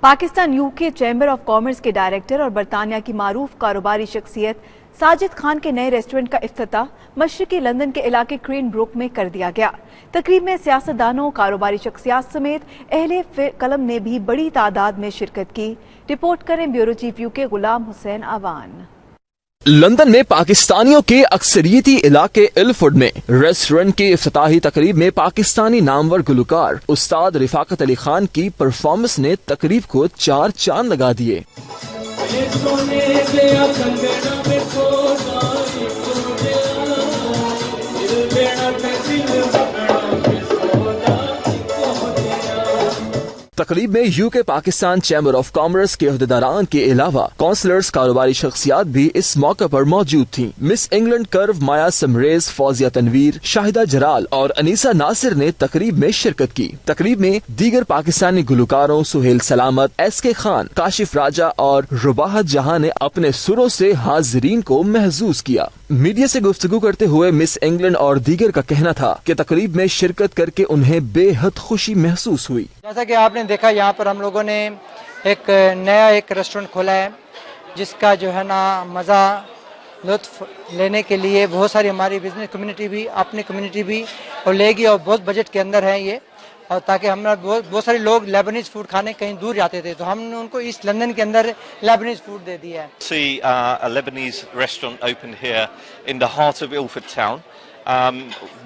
Pakistan UK chamber of commerce کے director اور برطانیہ کی معروف کاروباری شخصیت ساجد خان کے نئے ریسٹورنٹ کا افتتاح مشرقی لندن کے علاقے کرین بروک میں کر دیا گیا۔ تقریب میں سیاستدانوں، کاروباری شخصیات سمیت اہل قلم نے بھی بڑی تعداد میں شرکت کی۔ رپورٹ کریں بیورو چیف UK غلام حسین آوان۔ لندن میں پاکستانیوں کے اکثریتی علاقے الفورڈ میں ریسٹورنٹ کی افتتاحی تقریب میں پاکستانی نامور گلوکار استاد رفاقت علی خان کی پرفارمنس نے تقریب کو 4 چاند لگا دیے۔ تقریب میں UK Pakistan chamber of commerce کے عہدیداران کے علاوہ کونسلرز، کاروباری شخصیات بھی اس موقع پر موجود تھیں۔ مس انگلینڈ کرو مایا سمریز، فوزیہ تنویر، شاہدہ جرال اور انیسہ ناصر نے تقریب میں شرکت کی۔ تقریب میں دیگر پاکستانی گلوکاروں سہیل سلامت، SK خان، کاشف راجہ اور رباحت جہاں نے اپنے سروں سے حاضرین کو محظوظ کیا۔ میڈیا سے گفتگو کرتے ہوئے مس انگلینڈ اور دیگر کا کہنا تھا کہ تقریب میں شرکت کر کے انہیں بے حد خوشی محسوس ہوئی۔ جیسا کہ آپ نے دیکھا، یہاں پر ہم لوگوں نے ایک نیا ریسٹورنٹ کھولا ہے جس کا جو ہے نا مزہ لطف لینے کے لیے بہت ساری ہماری بزنس کمیونٹی بھی، اپنی کمیونٹی بھی اور لے گی، اور بہت بجٹ کے اندر ہے یہ، اور تاکہ ہم بہت سارے لوگ لیبنیز فوڈ کھانے کہیں دور جاتے تھے تو ہم نے ان کو ایسٹ لندن کے اندر لیبنیز فوڈ دے دیا ہے۔ See a Lebanese restaurant opened here in the heart of Ilford town.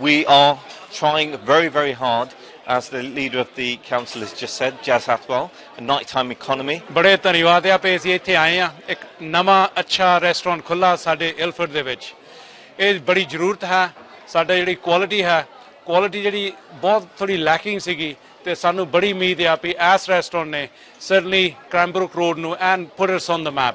We are trying very, very hard, as the leader of the council has just said, Jazz Hathwell, a nighttime economy. بڑے ਧੰਨਵਾਦ ਆ ਪੇ ਅਸੀਂ ਇੱਥੇ ਆਏ ਆ। ਇੱਕ ਨਵਾਂ ਅੱਛਾ ਰੈਸਟੋਰੈਂਟ ਖੁੱਲਾ ਸਾਡੇ ਇਲਫਰਡ ਦੇ ਵਿੱਚ। ਇਹ ਬੜੀ ਜ਼ਰੂਰਤ ਹੈ। ਸਾਡਾ ਜਿਹੜੀ ਕੁਆਲਿਟੀ ਹੈ, ਕੁਆਲਿਟੀ ਜਿਹੜੀ ਬਹੁਤ ਥੋੜੀ ਲੈਕਿੰਗ ਸੀਗੀ ਤੇ ਸਾਨੂੰ ਬੜੀ ਉਮੀਦ ਆ ਵੀ ਇਸ ਰੈਸਟੋਰੈਂਟ ਨੇ ਸਰਲੀ ਕ੍ਰੈਮਬਰੁਕ ਰੋਡ ਨੂੰ and put it's on the map.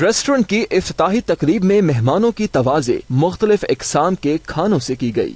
Restaurant کی افتتاحی تقریب میں مہمانوں کی توازے مختلف اقسام کے کھانوں سے کی گئی۔